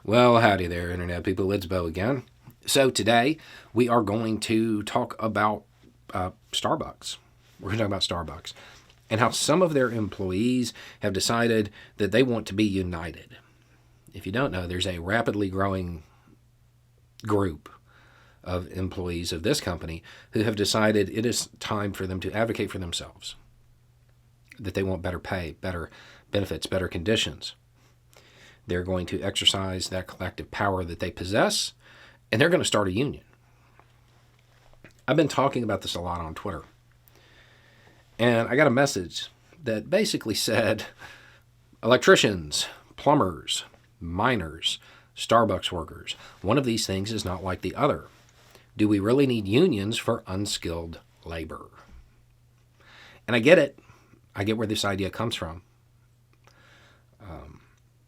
Well, howdy there, Internet people. It's Bo again. So today we are going to talk about Starbucks. We're going to talk about Starbucks and how some of their employees have decided that they want to be united. If you don't know, there's a rapidly growing group of employees of this company who have decided it is time for them to advocate for themselves, that they want better pay, better benefits, better conditions. They're going to exercise that collective power that they possess, and they're going to start a union. I've been talking about this a lot on Twitter, and I got a message that basically said, electricians, plumbers, miners, Starbucks workers, one of these things is not like the other. Do we really need unions for unskilled labor? And I get it. I get where this idea comes from.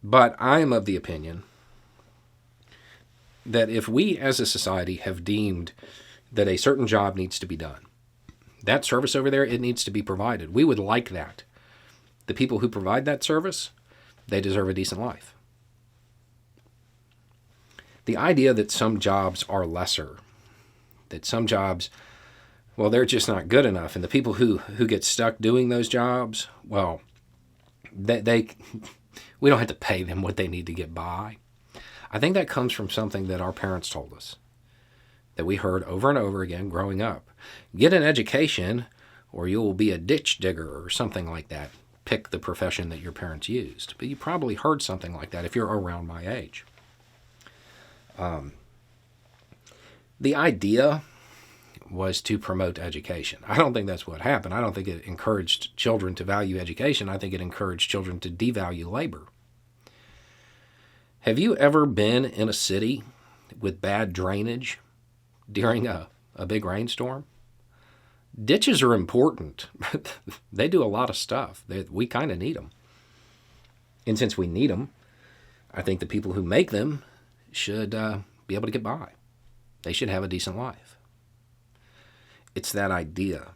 But I am of the opinion that if we as a society have deemed that a certain job needs to be done, that service over there, it needs to be provided. We would like that. The people who provide that service, they deserve a decent life. The idea that some jobs are lesser, that some jobs, well, they're just not good enough, and the people who get stuck doing those jobs, well, we don't have to pay them what they need to get by. I think that comes from something that our parents told us, that we heard over and over again growing up. Get an education or you'll be a ditch digger or something like that. Pick the profession that your parents used. But you probably heard something like that if you're around my age. The idea was to promote education. I don't think that's what happened. I don't think it encouraged children to value education. I think it encouraged children to devalue labor. Have you ever been in a city with bad drainage during a big rainstorm? Ditches are important. They do a lot of stuff. We kind of need them. And since we need them, I think the people who make them should be able to get by. They should have a decent life. It's that idea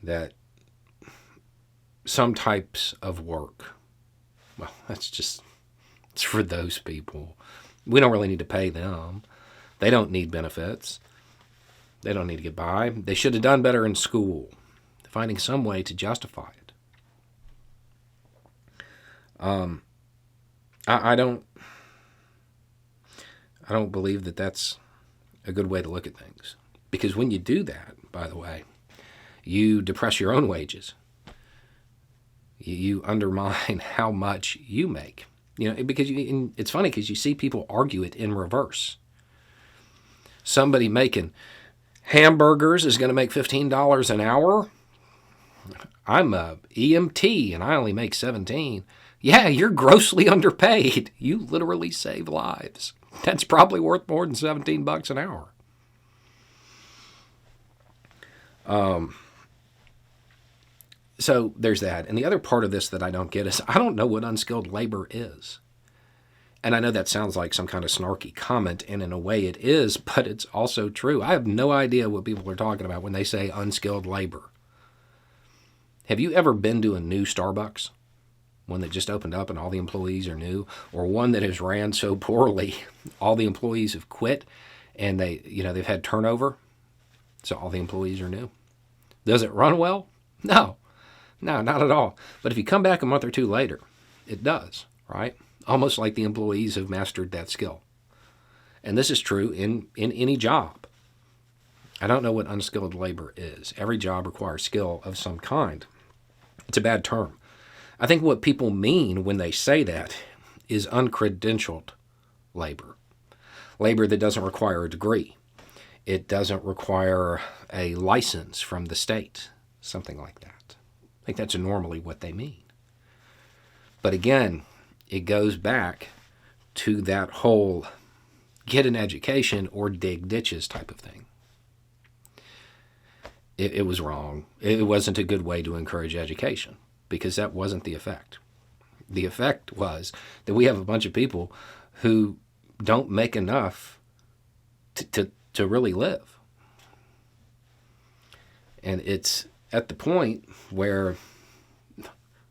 that some types of work, well, it's for those people. We don't really need to pay them. They don't need benefits. They don't need to get by. They should have done better in school, finding some way to justify it. I don't believe that that's a good way to look at things. Because when you do that, by the way, you depress your own wages. You undermine how much you make. Because it's funny because you see people argue it in reverse. Somebody making hamburgers is going to make $15 an hour. I'm a EMT and I only make $17. Yeah, you're grossly underpaid. You literally save lives. That's probably worth more than $17 an hour. So there's that. And the other part of this that I don't get is I don't know what unskilled labor is. And I know that sounds like some kind of snarky comment, and in a way it is, but it's also true. I have no idea what people are talking about when they say unskilled labor. Have you ever been to a new Starbucks? One that just opened up and all the employees are new, or one that has ran so poorly, all the employees have quit and they've had turnover, so all the employees are new. Does it run well? No, not at all. But if you come back a month or two later, it does, right? Almost like the employees have mastered that skill. And this is true in any job. I don't know what unskilled labor is. Every job requires skill of some kind. It's a bad term. I think what people mean when they say that is uncredentialed labor. Labor that doesn't require a degree. It doesn't require a license from the state. Something like that. I think that's normally what they mean. But again, it goes back to that whole get an education or dig ditches type of thing. It was wrong. It wasn't a good way to encourage education because that wasn't the effect. The effect was that we have a bunch of people who don't make enough to really live. And it's at the point where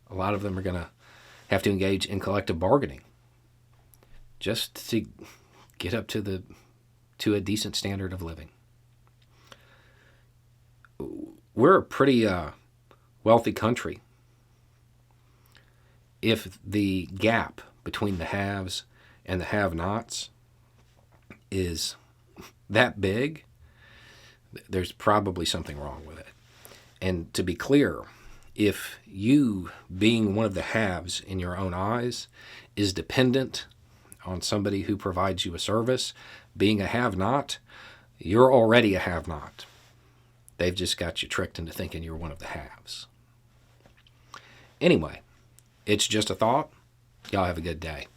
a lot of them are going to have to engage in collective bargaining. just to get up to a decent standard of living. We're a pretty wealthy country. If the gap between the haves and the have-nots is that big, there's probably something wrong with it. And to be clear, if you, being one of the haves in your own eyes, is dependent on somebody who provides you a service, being a have-not, you're already a have-not. They've just got you tricked into thinking you're one of the haves. Anyway, it's just a thought. Y'all have a good day.